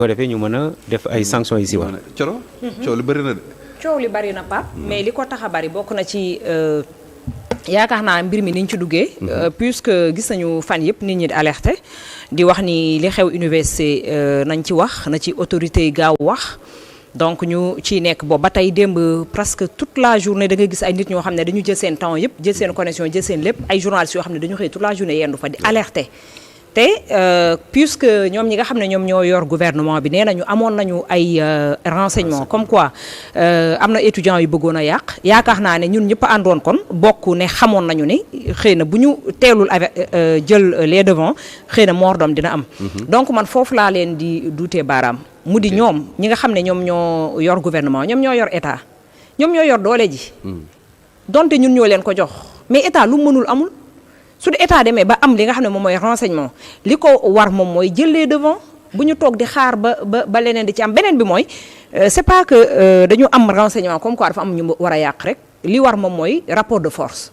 ko defee ñu mën a def ay sanctions yi si wax. coow li bëri na de. coow li bëri na Pape mais li ko tax a bëri bokk na ci yaakaar naa mbir mi niñ ci duggee. puisque gis nañu fan yëpp nit ñi di alerté di wax ni li xew université nañ ci wax na ci autorité yi gaaw wax. donc ñu ciy nekk boobu ba tey démb presque toute la journée da nga gis ay nit ñoo xam ne dañu jël seen temps yëpp jël seen connexion jël seen lépp ay journalistes yoo xam ne dañu xëy toute la journée yendu fa di alerté. te puisque ñoom ñi nga xam ne ñoom ñoo yor gouvernement bi nee nañu amoon nañu ay renseignements comme quoi am na étudiants yu bëggoon a yàq yaakaar naa ne ñun ñëpp a àndoon kon bokk ne xamoon nañu ne xëy na bu ñu teelul jël les devants xëy na mordom dina am. donc man foofu laa leen di duutee baaraam. mu di ñoom ñi nga xam ne ñoom ñoo yor gouvernement ñoom ñoo yor état ñoom ñoo yor doole ji. donte ñun ñoo leen ko jox mais état lu mënul amul. su dee état demee ba am li nga xam ne moom mooy renseignement li ko war moom mooy jël les devants bu ñu toog di xaar ba leneen di ci am beneen bi mooy c'est pas que dañu am renseignement comme quoi dafa am ñu war a yàq rek li war moom mooy rapport de force.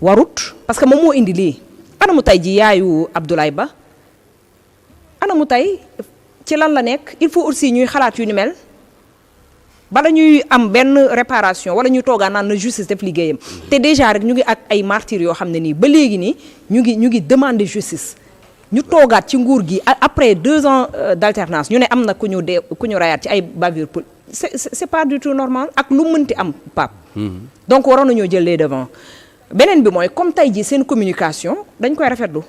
warut parce que moom moo indi lii anamu tey ji yaayu Abdoulaye Ba anamu tey ci lan la nekk il faut aussi ñuy xalaat yu ni mel. bala ñuy am benn réparation wala ñuy toogaan naan na justice def liggéeyam te déjà rek ñu ngi ak ay martyrs yoo xam ne nii ba léegi nii ñu ngi demander justice ñu toogaat ci nguur gi après 2 ans d'alternance ñu ne am na ku ñu rayaat ci ay bavure c'est pas du tout normal ak lu mënti am Pape. donc waroon nañoo jël les devants beneen bi mooy comme tey jii seen communication dañ koy rafetlu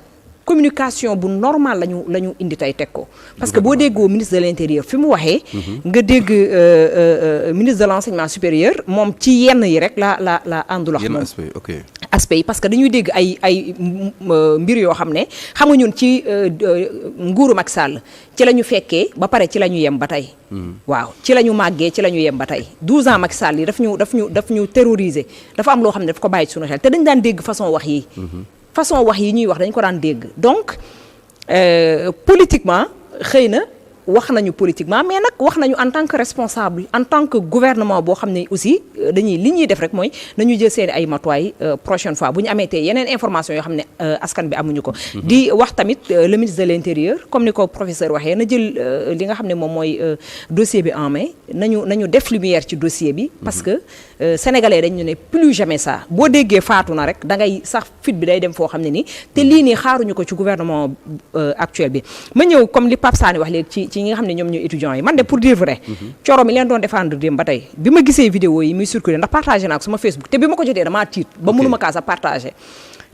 communication bu normal la ñu indi tey teg ko parce que boo déggoo ministre de l'intérieur fi mu waxee nga dégg ministre de l'enseignement supérieur moom ci yenn yi rek la àndul ak moom aspect yi parce que dañuy dégg ay mbir yoo xam ne xam nga ñun ci nguuru Macky Sall ci la ñu fekkee ba pare ci la ñu yem ba tey waaw ci la ñu màggee ci la ñu yem ba tey 12 ans Macky Sall yi daf ñu terroriser dafa am loo xam ne daf ko bàyyi ci suñu xel te dañ daan dégg façon wax yi ñuy wax dañ ko daan dégg donc politiquement xëy na wax nañu politiquement mais nag wax nañu en tant que responsable en tant que gouvernement boo xam ne aussi li ñuy def rek mooy nañu jël seen ay matuwaay prochaine fois bu ñu amee tey yeneen information yoo xam ne askan bi amuñu ko di wax tamit le ministre de l'intérieur comme ni ko professeur waxee na jël li nga xam ne moom mooy dossier bi en main nañu def lumière ci dossier bi parce que sénégalais dañu ne plus jamais ça boo déggee faatu na rek da ngay sax fit bi day dem foo xam ne nii te lii nii xaaruñu ko ci gouvernement actuel bi ma ñëw comme li Pape Sané wax léegi ci ñi nga xam ne ñoom ñooy étudiants yi man de pour dire vrai coro mi leen doon défendre dem ba tey bi ma gisee vidéo yi muy circuler ndax partagé naa ko sama Facebook te bi ma ko jotee damaa tiit ba mënuma kaa sax partagé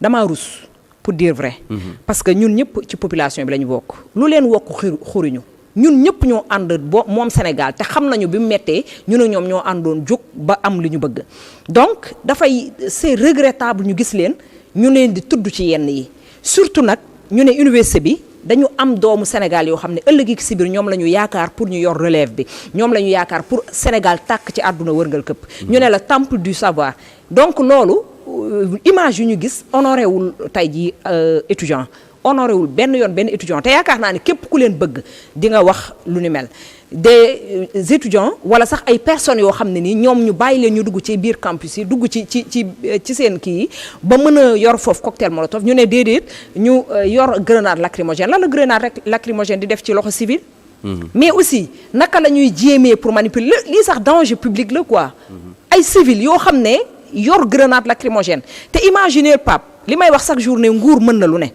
damaa rus pour dire vrai parce que ñun ñëpp ci population bi la ñu bokk lu leen wokk xuriñu ñun ñëpp ñoo ànd moom Sénégal te xam nañu bi mu mettee ñu ne ñoom ñoo àndoon jóg ba am li ñu bëgg donc c'est regrettable ñu gis leen ñu leen di tudd ci yenn yi surtout nag ñu ne université bi dañu am doomu Sénégal yoo xam ne ëllëg si biir ñoom la ñu yaakaar pour ñu yor relève bi ñoom la ñu yaakaar pour Sénégal tàkk ci àdduna wërngal këpp ñu ne la temple du savoir donc loolu image yu ñu gis honoré wul tey ji étudiant honoré wul benn étudiant te yaakaar naa ne képp ku leen bëgg di nga wax lu ni mel des étudiants wala sax ay personnes yoo xam ne nii ñoom ñu bàyyi leen ñu dugg ci biir campus yi dugg ci seen kii yi ba mën a yor foofu cocktail molotov ñu ne déedéet ñu yor grenade lacrymogène lan la grenade lacrymogène di def ci loxo civil mais aussi naka la ñuy jéemee pour manipuler lii sax danger public la quoi ay civil yoo xam ne yor grenade lacrymogène te imaginer Pape li may wax chaque journée nguur mën na lu ne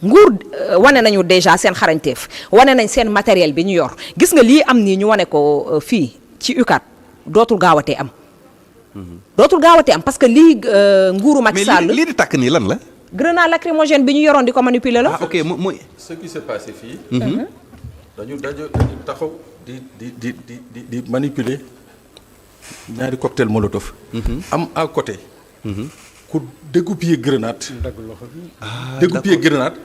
nguur wane nañu déjà seen xarañteef wane nañ seen matériel bi ñu yor gis nga lii am nii ñu wane ko fii ci UCAD dootul gaawatee am parce que lii nguuru Macky Sall mais lii di takk nii lan la grenade lacrymogène bi ñu yoroon di ko manipuler la ok mooy ce qui s'est passé fii dañu taxaw di manipuler ñaari cocktail molotov am à côté ku dégoupiller grenade dégoupiller grenade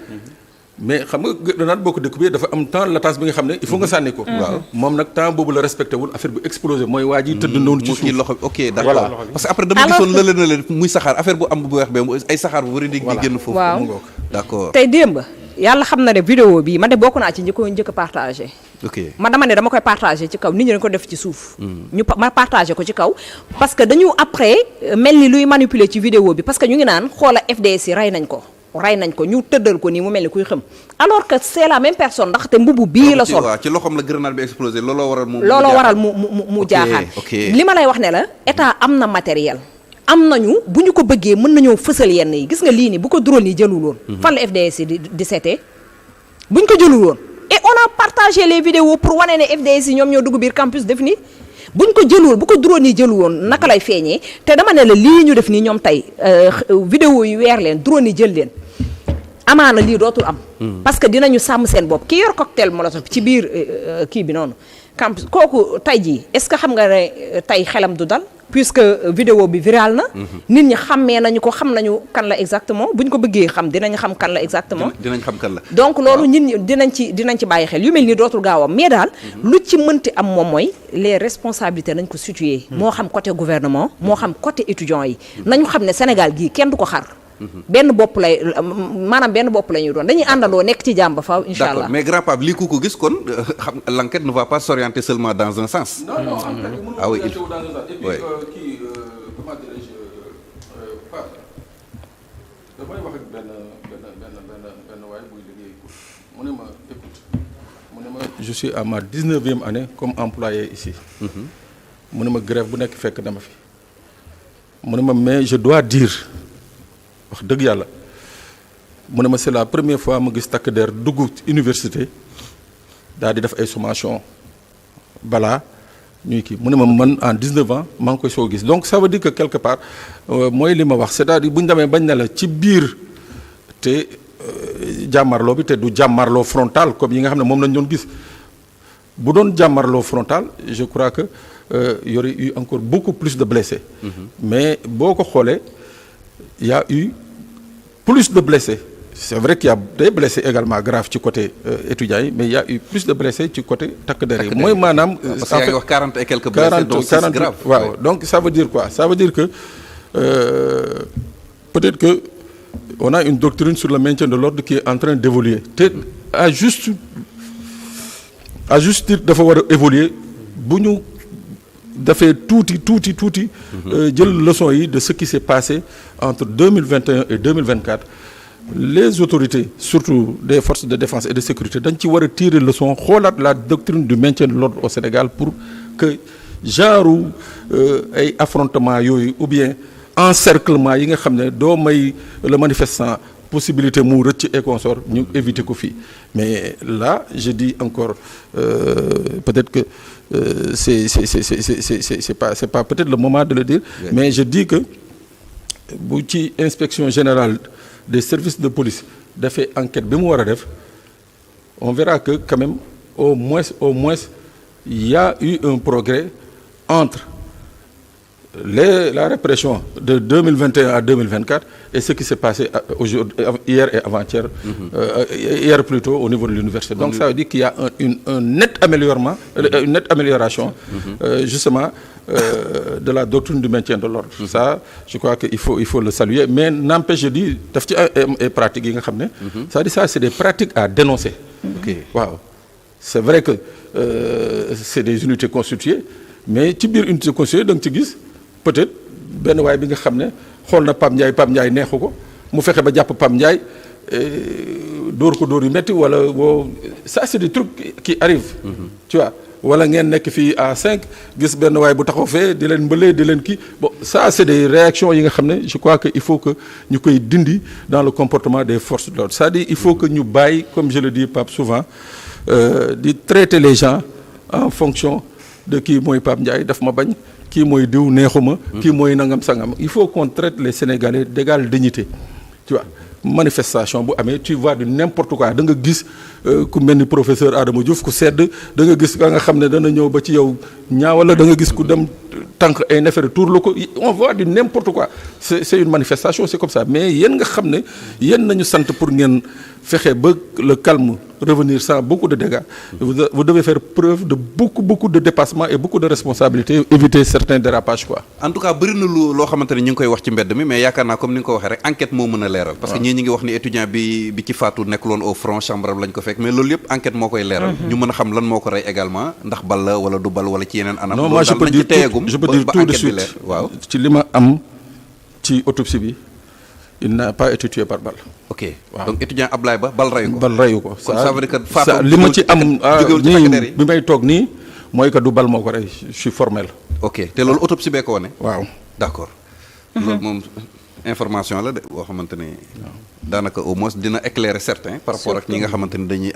mais xam nga grenade boo ko découpiller dafa am temps latence bi nga xam ne il faut nga sànni ko waaw moom nag temps boobu la respecté wul affaire bi explosé mooy waa ji tëdd noonu ci suuf loxo ok d'accord parce que après dama gisoon lële na leen muy saxaar affaire bu am bu weex be ay saxaar bu bëri di génn foofu waaw d'accord tey démb yàlla xam na ne vidéo bi man de bokk naa ci njëkk a partagé man dama ne dama koy partagé ci kaw nit ñi dañ ko def ci suuf ma partagé ko ci kaw parce que dañu après mel ni luy manipuler ci vidéo bi parce que ñu ngi naan xoola FDS yi rey nañ ko rey nañ ko ñu tëddal ko nii mu mel ni kuy xëm alors que c'est la même personne ndaxte mbubu bii la sol. waaw ci loxoom la grenade bi explosé looloo waral mu jaaxaan. li ma lay wax ne la état am na matériel. am nañu bu ñu ko bëggee mën nañoo fësal yenn yi gis nga lii nii bu ko drone yi jëlul woon. fan la FDS yi di seetee bu ñu ko jëlul woon. et on a partagé les vidéos pour wane ne FDS yi ñoom ñoo dugg biir campus def nii buñ ko jëlul bu ko drone yi jëlul woon naka lay feeñee te dama ne la lii ñu def nii ñoom tey vidéo yi weer leen drone yi jël leen amaana lii dootul am. parce que dinañu sàmm seen bopp ki yor cocktail molotov ci biir kii bi noonu campus kooku tey jii est-ce que xam nga ne tey xelam du dal. puisque vidéo bi viral na. nit ñi xàmmee nañu ko xam nañu kan la exactement bu ñu ko bëggee xam dinañ xam kan la exactement. dinañ xam kan la. donc loolu nit ñi dinañ ci bàyyi xel yu mel ni dootul gaaw am mais daal. lu ci mënti am moom mooy les responsabilités nañ ko situer. moo xam côté gouvernement moo xam côté étudiants yi. nañu xam ne Sénégal gii kenn du ko xar. benn bopp la ñuy doon dañuy àndandoo nekk ci jàmm ba faaw incha allah. d'accord mais grand pape lii ku ko gis kon xam l'enquête ne va pas s'orienter seulement dans un sens. non enquête bi mënul orienté wu dans un sens. et puis kii comment dirais-je Pape damay wax ak benn waay buy liggéey mu ne ma écoute mu ne ma je suis à ma 19e année comme employé ici. mu ne ma grève bu nekk fekk dama fi. mu ne ma mais je dois dire. wax dëgg yàlla mu ne ma c'est la première fois ma gis takk der dugg université daal di def ay sommation balaa ñuy kii mu ne ma man en 19 ans maa ngi koy soo gis donc ça veut dire que quelque part mooy li ma wax c'est-à-dire bu ñu demee bañ ne la ci biir te jàmmarloo bi te du jàmmarloo frontal comme yi nga xam ne moom lañ doon gis bu doon jàmmarloo frontal je crois que y aurait eu encore beaucoup plus de blessés. Mais boo ko xoolee. Il y a eu plus de blessés. C'est vrai qu'il y a des blessés également graves du côté étudiant, mais il y a eu plus de blessés du côté takk der yi. Moi, madame, parce qu'il y a 40 et quelques blessés, donc c'est grave. Wow. Donc ça veut dire quoi? Ça veut dire que peut-être que on a une doctrine sur le maintien de l'ordre qui est en train d'évoluer. À juste titre dafa war a évoluer bu ñu dafay tuuti jël leçon yi de ce qui s'est passé entre 2021 et 2024 les autorités surtout des forces de défense et de sécurité dañ ci war a tirer leçon xoolaat la doctrine du maintien de l'ordre au Sénégal pour que genre ay affrontement yooyu ou bien encerclement yi nga xam ne doo may le manifestant possibilité mu rëcc et consort ñu éviter ko fii mais là je dis encore peut-être que c'est pas peut-être le moment de le dire. Oui. Mais je dis que bu ci inspection générale des services de police dafay enquête bi mu war a def on verra que quand même au moins il y a eu un progrès entre la répression de 2021 à 2024 et ce qui s'est passé aujourd'hui, hier et avant-hier, hier plutôt au niveau de l'université. Donc ça veut dire qu'il y a un net une nette amélioration justement de la doctrine du maintien de l'ordre. Ça, je crois qu'il faut le saluer. Mais n'empêche, je dis, daf ci ay pratiques yi nga xam ne. C'est-à-dire ça, c'est des pratiques à dénoncer. Waaw. C'est vrai que c'est des unités constituées, mais ci biir unité constituée da nga ci gis. Peut-être benn waay bi nga xam ne xool na Pape Ndiaye neexu ko mu fexe ba jàpp Pape Ndiaye dóor ko dóor yu métti wala boo ça c'est des trucs qui arrivent. Tu vois wala ngeen nekk fii à 5 gis benn waay bu taxaw fee di leen mbëlee di leen kii bon ça c'est des réactions yi nga xam ne je crois que il faut que ñu koy dindi dans le comportement des forces de l'ordre c'est-à-dire il faut que ñu bàyyi comme je le dis Pape souvent di traiter les gens en fonction de kii mooy Pape Ndiaye daf ma bañ. kii mooy diw neexuma kii mooy nangam sangam il faut qu'on traite les Sénégalais d'égale dignité tu vois manifestation bu amee tu vois du n'importe quoi da nga gis ku mel ni professeur Adama Diouf ku sedd da nga gis ka nga xam ne dana ñëw ba ci yow ñaawala da nga gis ku dem tànk ay neefere tour la ko on voit du n'importe quoi c'est une manifestation c'est comme ça mais yéen nga xam ne yéen nañu sant pour ngeen fexe ba le calme revenir sans beaucoup de dégâts vous devez faire preuve de beaucoup de dépassement et beaucoup de responsabilité éviter certains dérapages quoi. En tout cas bëri na loo xamante ne ñu ngi koy wax ci mbedd mi mais yaakaar naa comme ni nga ko waxee rek enquête moo mën a leeral. parce que ñii ñi ngi wax ni étudiant bi ci faatu nekkul woon au front chambre lañ ko fekk mais loolu yëpp enquête moo koy leeral. ñu mën a xam lan moo ko rey également ndax bal la wala du bal wala ci yeneen anam. non moi je peux dire tout de suite waaw ci li ma am ci autopsie bi il n'a pas été tué par balle. ok waaw. donc étudiant Ablaye Ba bal reyu ko. bal reyu ko. ça veut dire que Fatou li ma ci am jógewul ci takk der yi. bi may toog nii mooy que du bal moo ko rey je suis formel. ok te loolu autopsie bee ko wane. waaw. d'accord. loolu moom information la de boo xamante ni daanaka au moins dina éclairer certains par rapport ak ñi nga xamante ni dañuy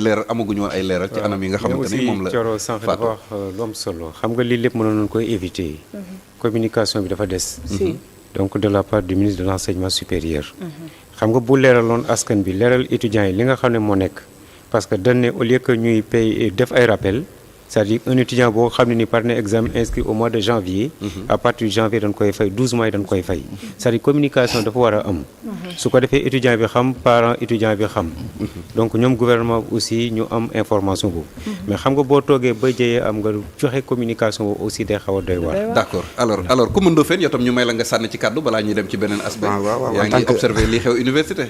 leeral amaguñu woon ay leeral ci anam yi nga xamante ni moom la Thioro sànq dafa wax lu am solo xam nga lii lépp mënoon nañu koy éviter. communication bi dafa des. donc de la part du ministre de l'enseignement supérieur. xam nga bu leeraloon askan bi leeral étudiants yi li nga xam ne moo nekk parce que dañ ne au lieu que ñuy pay def ay rappel c'est-à-dire un étudiant boo xam ne ni par ne examen inscrit au mois de janvier. à partir de janvier dañ koy fay 12 mois yi dañ koy fay. c'est-à-dire communication dafa war a am. su ko defee étudiant bi xam parent étudiant bi xam. donc ñoom gouvernement bi aussi ñu am information boobu. mais xam nga boo toogee ba jëyee am nga joxe communication boobu aussi day xaw a doy waar. d'accord alors Coumba Ndoffène yow tam ñu may la nga sànni ci kàddu balaa ñuy dem ci beneen aspect. waaw yaa ngi observé li xew université.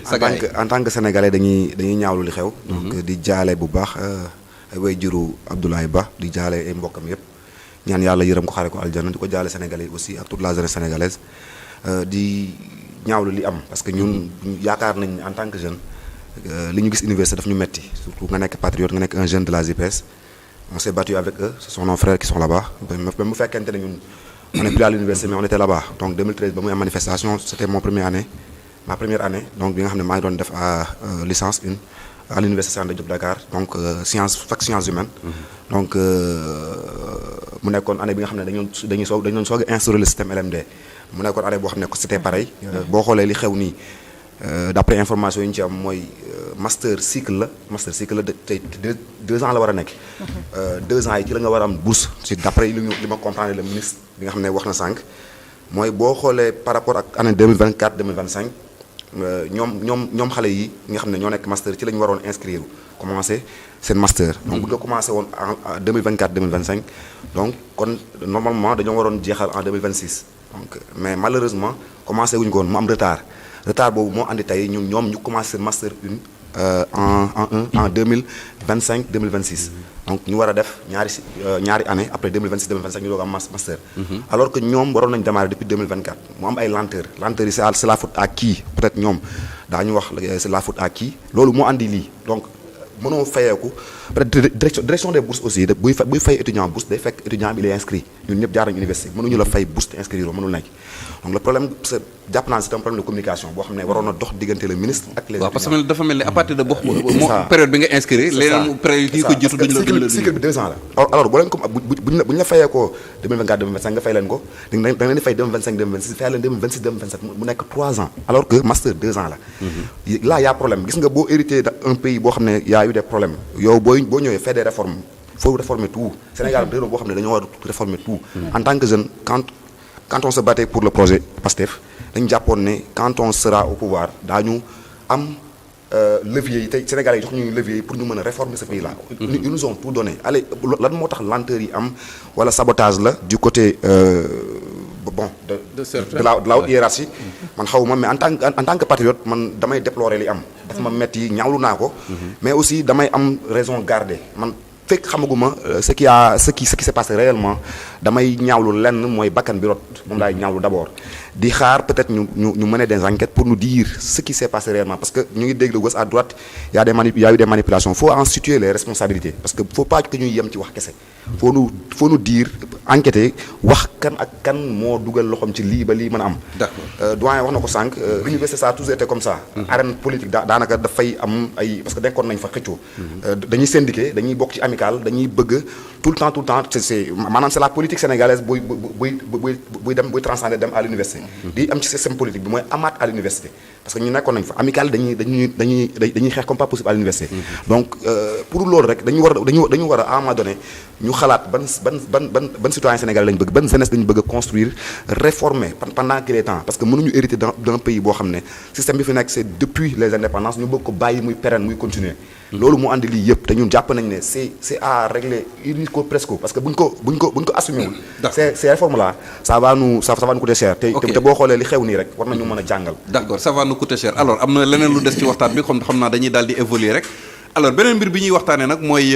en tant que sénégalais dañuy ñaawlu li xew. donc di jaale bu baax. ay way juru Abdoulaye Ba di jaale ay mbokkam yëpp ñaan yàlla yërëm ko xare ko aljana di ko jaale sénégalais aussi ak toute la jeunesse sénégalaise di ñaawlu li am parce que ñun yaakaar nañ en tant que jeune li ñu gis université daf ñu metti surtout nga nekk patriote nga nekk un jeune de la JPS on s'est battu avec eux ce sont nos frères qui sont là-bas même bu fekkente ne ñun on n'est plus à l'université mais on était là-bas donc 2013 ba muy am manifestation c'était ma première année donc bi nga xam ne maa ngi doon def licence 1 à l'université Cheikh Anta Diop Dakar donc fac sciences humaines. donc mu nekkoon année bi nga xam ne dañu doon soog a instaurer le système LMD mu nekkoon année boo xam ne c'était pareil. boo xoolee li xew nii d'après information yi ñu ci am mooy master cycle la tey 2 ans la war a nekk. 2 ans yi ci la nga war a am bourse ci d'après li ma comprendre le ministre bi nga xam ne wax na sànq mooy boo xoolee par rapport ak année 2024 2025. ñoom xale yi nga xam ne ñoo nekk master ci la ñu waroon inscrire commencer seen master. donc bu ñu ko commencé woon en 2024 2025 donc kon normalement dañoo waroon jeexal en 2026 donc mais malheureusement commencé wuñu ko woon mu am retard boobu moo andi tey ñoom ñu commencé seen master 1 en 2025 2026. donc ñu war a def ñaari année après 2026 2025 ñu doog am master. alors que ñoom waroon nañu démarrer depuis 2024 mu am ay lenteur yi c'est la faute à qui peut-être ñoom daañu wax c'est la faute à qui loolu moo andi lii donc mënoo fayeeku peut-être direction des bourses aussi buy fay étudiant bourse day fekk étudiant bi il est inscrit ñun ñëpp jaar nañu université mënuñu la fay bourse te inscrire mënul nekk donc le problème jàpp naa c'est un problème de communication boo xam ne waroon na dox diggante le ministre ak les étudiants. waaw parce que dafa mel ni à partir de période bi nga inscrire leneen période yi ko jiitu duñu la cycle bi 2 ans la alors boo leen ko buñ la fayee ko 2024 2025 nga fay leen ko da nga leen di fay 2025 2026 fay leen 2026 2027 mu nekk 3 ans alors que master 2 ans la là y a problème gis nga boo hérité un pays boo xam ne y a eu des problèmes yow boo ñëwee fait des réformes faut réformer tout Sénégal réew boo xam ne dañoo war a réformer tout en tant que jeune quand on se battait pour le projet PASTEF dañu jàppoon ne quand on sera au pouvoir daañu am levier yi tey Sénégalais yi jox ñu levier yi pour ñu mën a réformer ce pays là ils nous ont tout donné allez lan moo tax lenteur yi am wala sabotage la du côté de la haute hiérarchie man xawuma mais en tant que patriote man damay déplorer li am dafa ma metti ñaawlu naa ko mais aussi damay am raison garder man fekk xamaguma ce qui s'est passé réellement damay ñaawlu lenn mooy bakkan bi rot moom laay ñaawlu d'abord di xaar peut-être ñu mener des enquêtes pour nous dire ce qui s'est passé réellement parce que ñu ngi dégg de gauche à droite y a eu des manipulations faut en situer les responsabilités parce que faut pas que ñuy yem ci wax kese faut nous dire enquêter wax kan ak kan moo dugal loxoom ci lii ba lii mën a am. d'accord doyen wax na ko sànq l'université ça a toujours été comme ça. arène politique daanaka dafay am ay parce que nekkoon nañ fa xëccoo. dañuy syndiqué dañuy bokk ci amical dañuy bëgg tout le temps c'est maanaam c'est la politique sénégalaise buy transcender dem à l'université. di am ci système politique bi mooy amaat à l'université parce que ñu nekkoon nañ fa amical dañuy xeex comme pas possible à l'université. donc pour loolu rek dañu war a à un moment donné ñu xalaat ban citoyen sénégalais lañ bëgg ban jeunesse lañu bëgg a construire réformer pendant qu'il est temps parce que mënuñu hériter d'un pays boo xam ne système bi fi nekk c'est depuis les indépendances ñu bëgg ko bàyyi muy pérenne muy continuer. loolu mu andi lii yëpp te ñun jàpp nañ ne c'est à régler uniquement presque parce que buñ ko assumer wul. ces réformes là ça va nous coûter cher. te boo xoolee li xew nii rek war nañu mën a jàngal. d'accord ça va nous coûter cher alors am na leneen lu des ci waxtaan bi xam naa dañuy daal di évoluer rek alors beneen mbir bi ñuy waxtaanee nag mooy.